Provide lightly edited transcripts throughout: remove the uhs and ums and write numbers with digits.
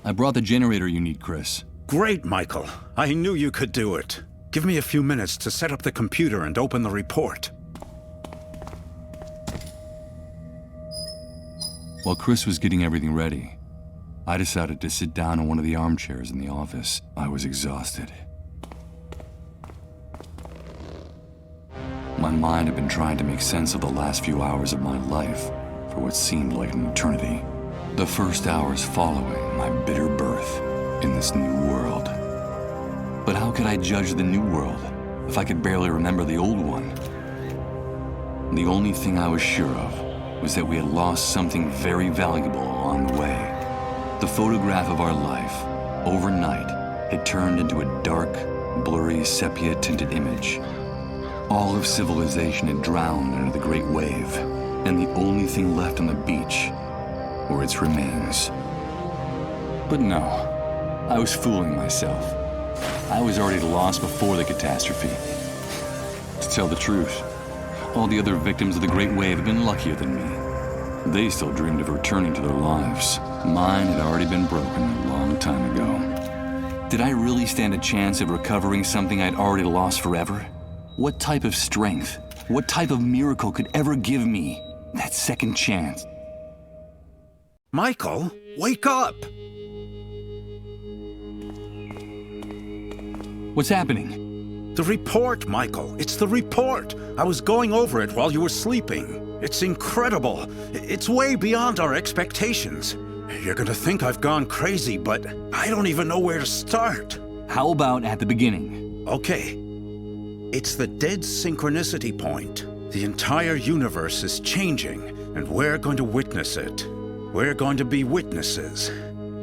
I brought the generator you need, Chris. Great, Michael. I knew you could do it. Give me a few minutes to set up the computer and open the report. While Chris was getting everything ready, I decided to sit down in one of the armchairs in the office. I was exhausted. My mind had been trying to make sense of the last few hours of my life for what seemed like an eternity. The first hours following my bitter birth in this new world. But how could I judge the new world if I could barely remember the old one? The only thing I was sure of was that we had lost something very valuable along the way. The photograph of our life, overnight, had turned into a dark, blurry, sepia-tinted image. All of civilization had drowned under the great wave, and the only thing left on the beach were its remains. But no, I was fooling myself. I was already lost before the catastrophe. To tell the truth, all the other victims of the Great Wave had been luckier than me. They still dreamed of returning to their lives. Mine had already been broken a long time ago. Did I really stand a chance of recovering something I'd already lost forever? What type of strength, what type of miracle could ever give me that second chance? Michael, wake up! What's happening? The report, Michael. It's the report. I was going over it while you were sleeping. It's incredible. It's way beyond our expectations. You're gonna think I've gone crazy, but I don't even know where to start. How about at the beginning? Okay. It's the dead synchronicity point. The entire universe is changing, and we're going to witness it. We're going to be witnesses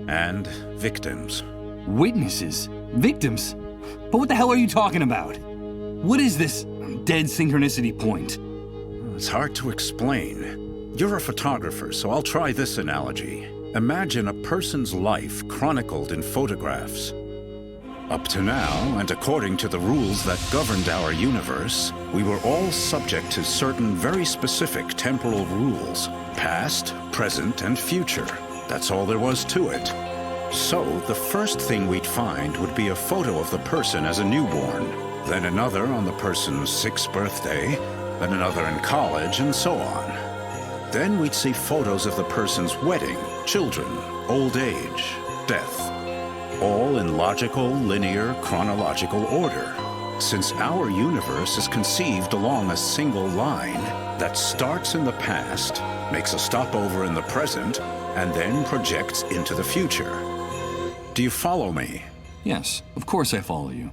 and victims. Witnesses? Victims? But what the hell are you talking about? What is this dead synchronicity point? It's hard to explain. You're a photographer, so I'll try this analogy. Imagine a person's life chronicled in photographs. Up to now, and according to the rules that governed our universe, we were all subject to certain very specific temporal rules. Past, present, and future. That's all there was to it. So, the first thing we'd find would be a photo of the person as a newborn, then another on the person's 6th birthday, then another in college, and so on. Then we'd see photos of the person's wedding, children, old age, death. All in logical, linear, chronological order. Since our universe is conceived along a single line that starts in the past, makes a stopover in the present, and then projects into the future. Do you follow me? Yes, of course I follow you.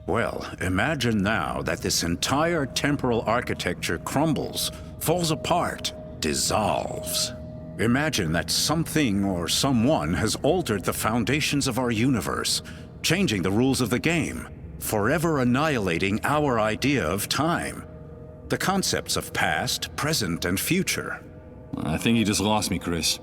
Well, imagine now that this entire temporal architecture crumbles, falls apart, dissolves. Imagine that something or someone has altered the foundations of our universe, changing the rules of the game, forever annihilating our idea of time. The concepts of past, present, and future. I think you just lost me, Chris.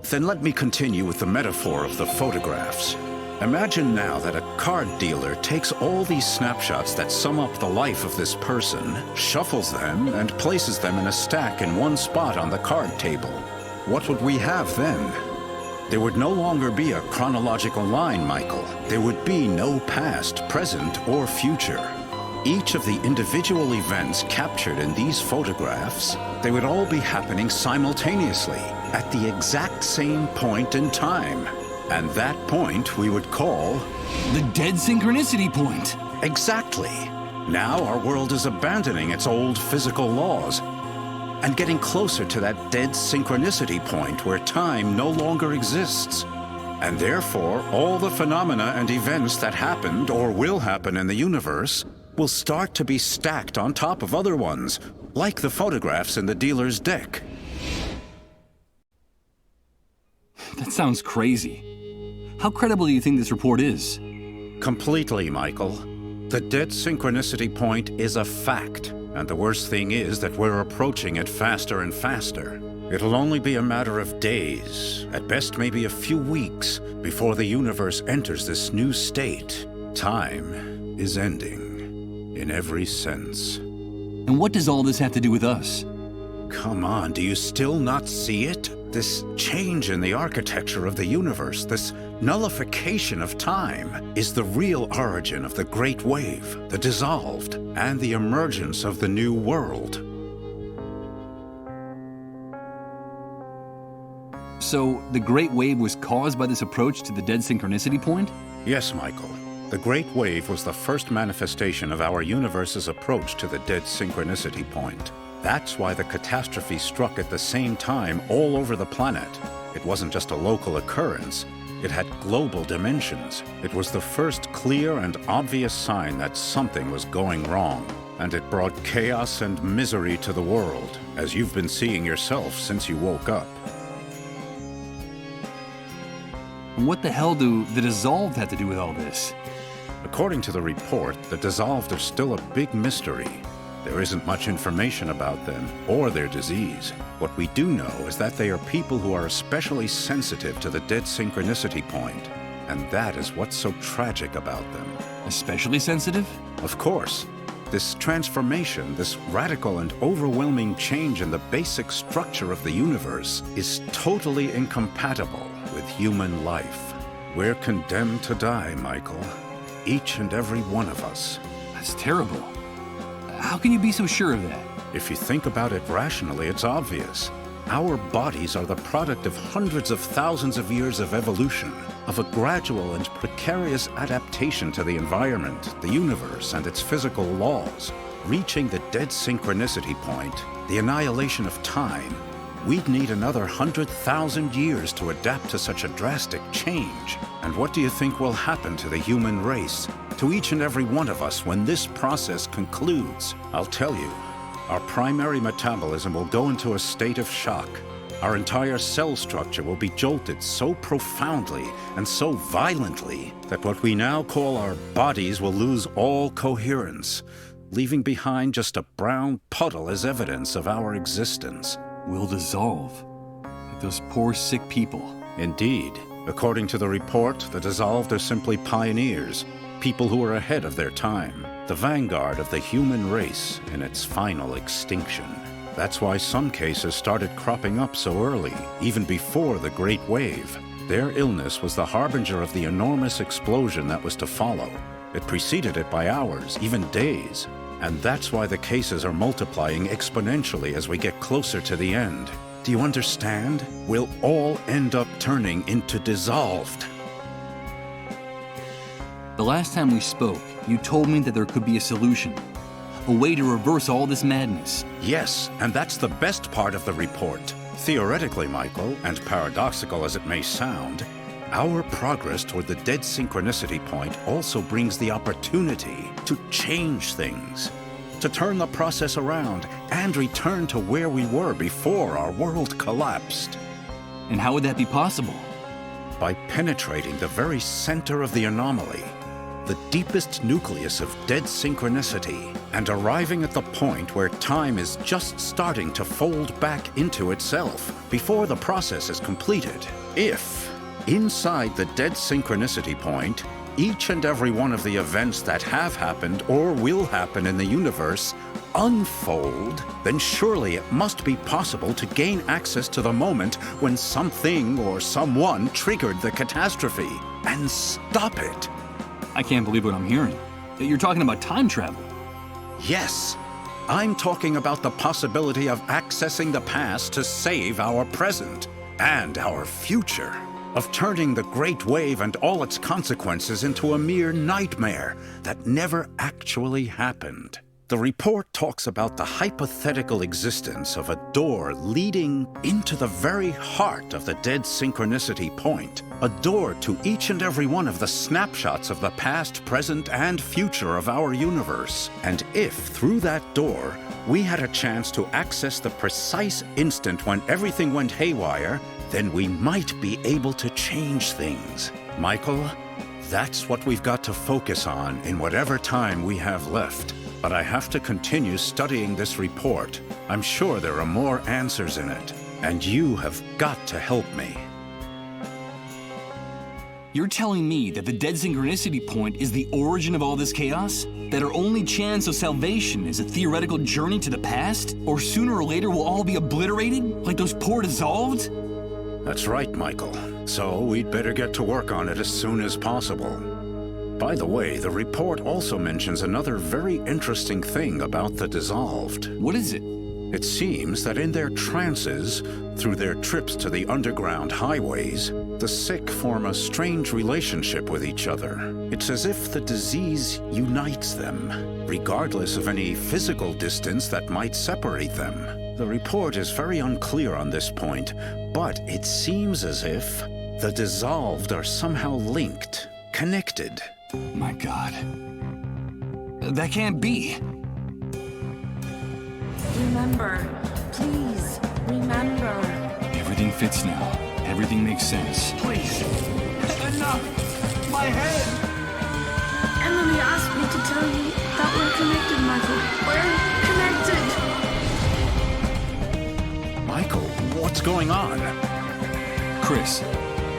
Then let me continue with the metaphor of the photographs. Imagine now that a card dealer takes all these snapshots that sum up the life of this person, shuffles them, and places them in a stack in one spot on the card table. What would we have then? There would no longer be a chronological line, Michael. There would be no past, present, or future. Each of the individual events captured in these photographs, they would all be happening simultaneously, at the exact same point in time. And that point we would call... the dead synchronicity point! Exactly. Now our world is abandoning its old physical laws and getting closer to that dead synchronicity point where time no longer exists. And therefore, all the phenomena and events that happened or will happen in the universe will start to be stacked on top of other ones, like the photographs in the dealer's deck. That sounds crazy. How credible do you think this report is? Completely, Michael. The dead synchronicity point is a fact, and the worst thing is that we're approaching it faster and faster. It'll only be a matter of days, at best maybe a few weeks, before the universe enters this new state. Time is ending, in every sense. And what does all this have to do with us? Come on, do you still not see it? This change in the architecture of the universe, this nullification of time, is the real origin of the Great Wave, the dissolved, and the emergence of the new world. So, the Great Wave was caused by this approach to the dead synchronicity point? Yes, Michael. The Great Wave was the first manifestation of our universe's approach to the dead synchronicity point. That's why the catastrophe struck at the same time all over the planet. It wasn't just a local occurrence. It had global dimensions. It was the first clear and obvious sign that something was going wrong. And it brought chaos and misery to the world, as you've been seeing yourself since you woke up. What the hell do the dissolved have to do with all this? According to the report, the dissolved are still a big mystery. There isn't much information about them or their disease. What we do know is that they are people who are especially sensitive to the dead synchronicity point, and that is what's so tragic about them. Especially sensitive? Of course. This transformation, this radical and overwhelming change in the basic structure of the universe is totally incompatible with human life. We're condemned to die, Michael. Each and every one of us. That's terrible. How can you be so sure of that? If you think about it rationally, it's obvious. Our bodies are the product of hundreds of thousands of years of evolution, of a gradual and precarious adaptation to the environment, the universe, and its physical laws. Reaching the dead synchronicity point, the annihilation of time, we'd need another 100,000 years to adapt to such a drastic change. And what do you think will happen to the human race, to each and every one of us when this process concludes? I'll tell you, our primary metabolism will go into a state of shock. Our entire cell structure will be jolted so profoundly and so violently that what we now call our bodies will lose all coherence, leaving behind just a brown puddle as evidence of our existence. Will dissolve. Like those poor sick people. Indeed. According to the report, the dissolved are simply pioneers, people who are ahead of their time, the vanguard of the human race in its final extinction. That's why some cases started cropping up so early, even before the Great Wave. Their illness was the harbinger of the enormous explosion that was to follow. It preceded it by hours, even days. And that's why the cases are multiplying exponentially as we get closer to the end. Do you understand? We'll all end up turning into dissolved. The last time we spoke, you told me that there could be a solution. A way to reverse all this madness. Yes, and that's the best part of the report. Theoretically, Michael, and paradoxical as it may sound, our progress toward the dead synchronicity point also brings the opportunity to change things, to turn the process around and return to where we were before our world collapsed. And how would that be possible? By penetrating the very center of the anomaly, the deepest nucleus of dead synchronicity, and arriving at the point where time is just starting to fold back into itself before the process is completed. If, inside the dead synchronicity point, each and every one of the events that have happened or will happen in the universe unfold, then surely it must be possible to gain access to the moment when something or someone triggered the catastrophe and stop it. I can't believe what I'm hearing. You're talking about time travel. Yes, I'm talking about the possibility of accessing the past to save our present and our future, of turning the Great Wave and all its consequences into a mere nightmare that never actually happened. The report talks about the hypothetical existence of a door leading into the very heart of the dead synchronicity point, a door to each and every one of the snapshots of the past, present, and future of our universe. And if, through that door, we had a chance to access the precise instant when everything went haywire, then we might be able to change things. Michael, that's what we've got to focus on in whatever time we have left. But I have to continue studying this report. I'm sure there are more answers in it, and you have got to help me. You're telling me that the dead synchronicity point is the origin of all this chaos? That our only chance of salvation is a theoretical journey to the past? Or sooner or later we'll all be obliterated, like those poor dissolved? That's right, Michael. So we'd better get to work on it as soon as possible. By the way, the report also mentions another very interesting thing about the dissolved. What is it? It seems that in their trances, through their trips to the underground highways, the sick form a strange relationship with each other. It's as if the disease unites them, regardless of any physical distance that might separate them. The report is very unclear on this point, but it seems as if the dissolved are somehow linked, connected. My God. That can't be. Remember, please, remember. Everything fits now. Everything makes sense. Please. Enough! My head! Emily asked me to tell you that we're connected, Michael. We're connected. Michael, what's going on? Chris,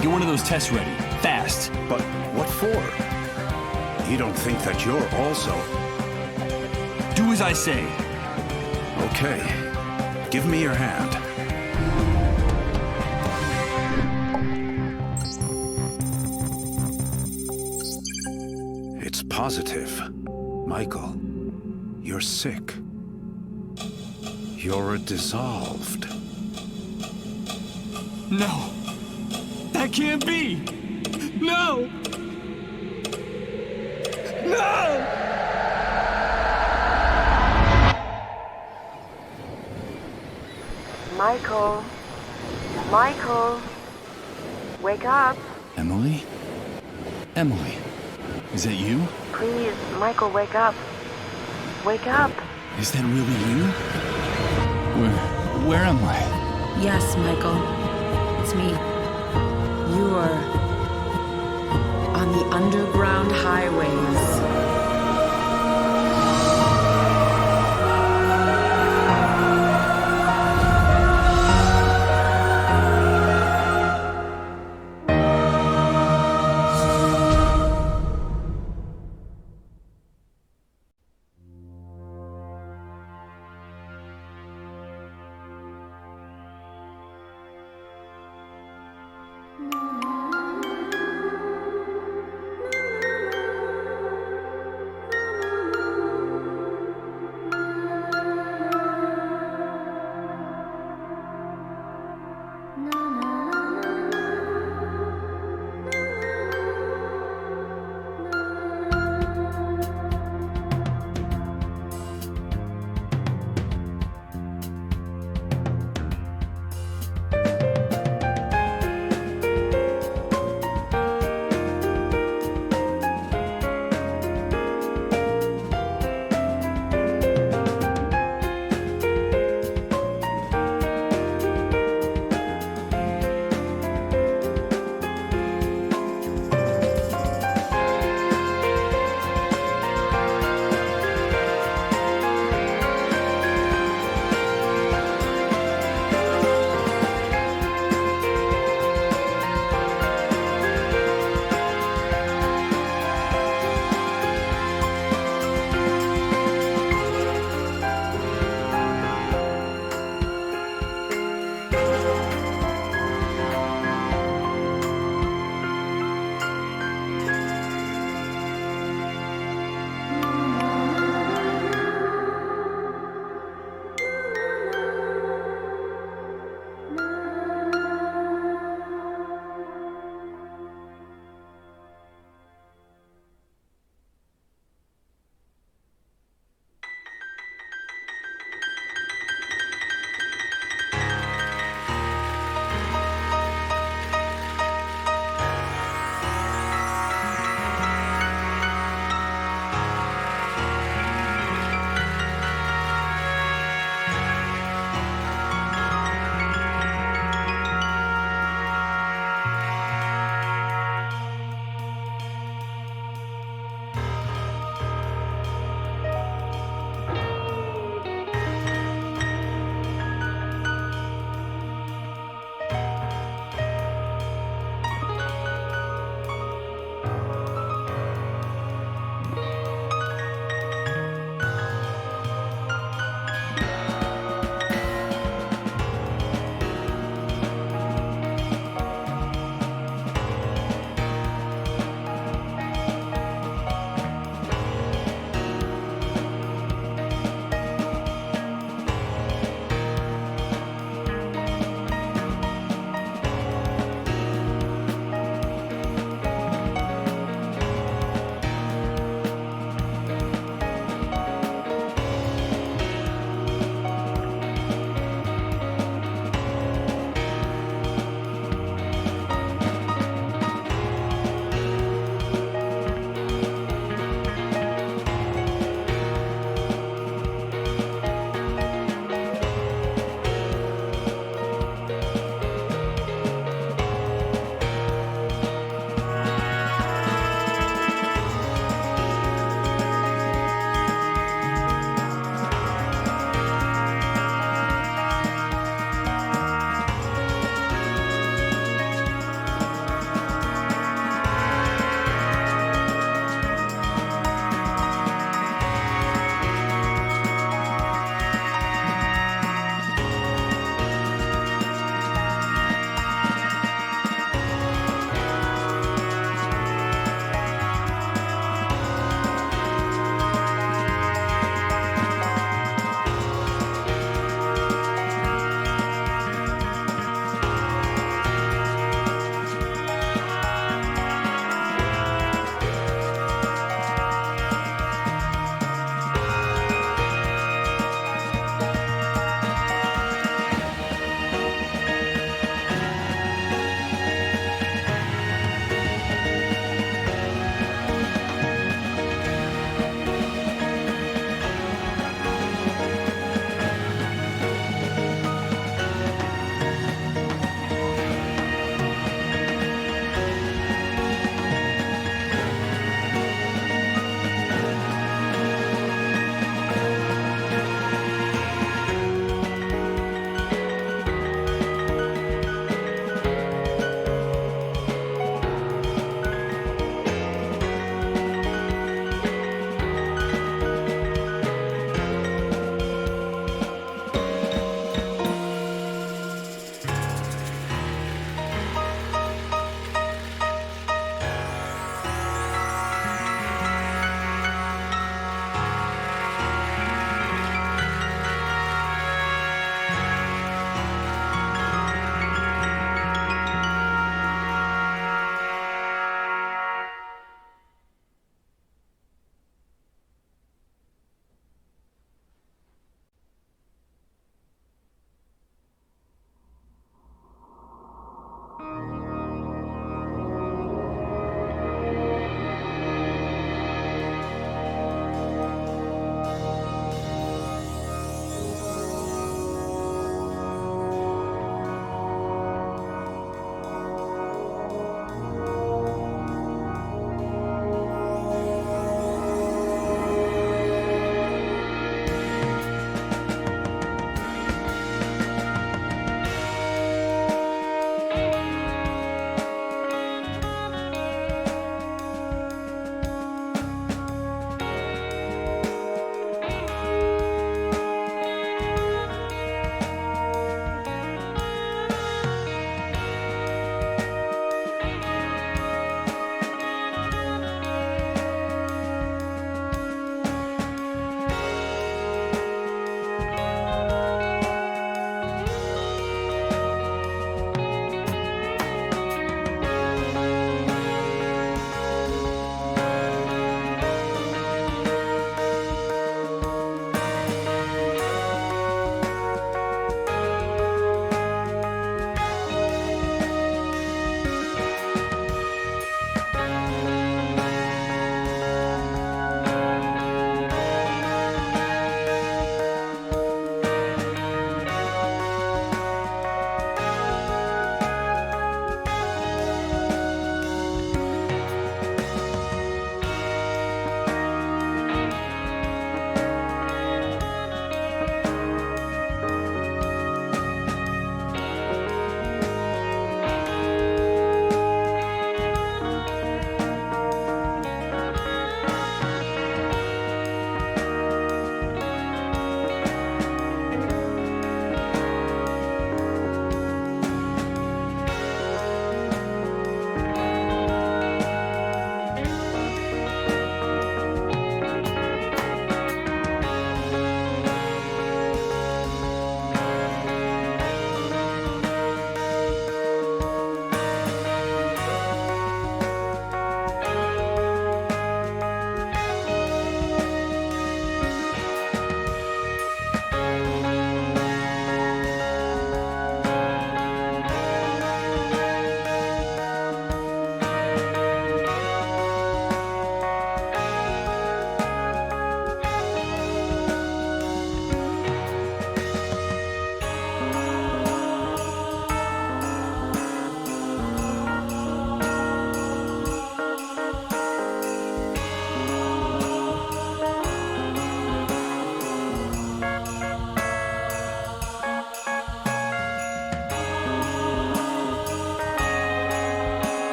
get one of those tests ready. Fast. But what for? You don't think that you're also... Do as I say. Okay. Give me your hand. It's positive. Michael, you're sick. You're a dissolved. No. That can't be. No. No! Michael. Michael. Wake up. Emily? Emily, is that you? Please, Michael, wake up. Wake up. Is that really you? Where am I? Yes, Michael. It's me. You are on the underground highways.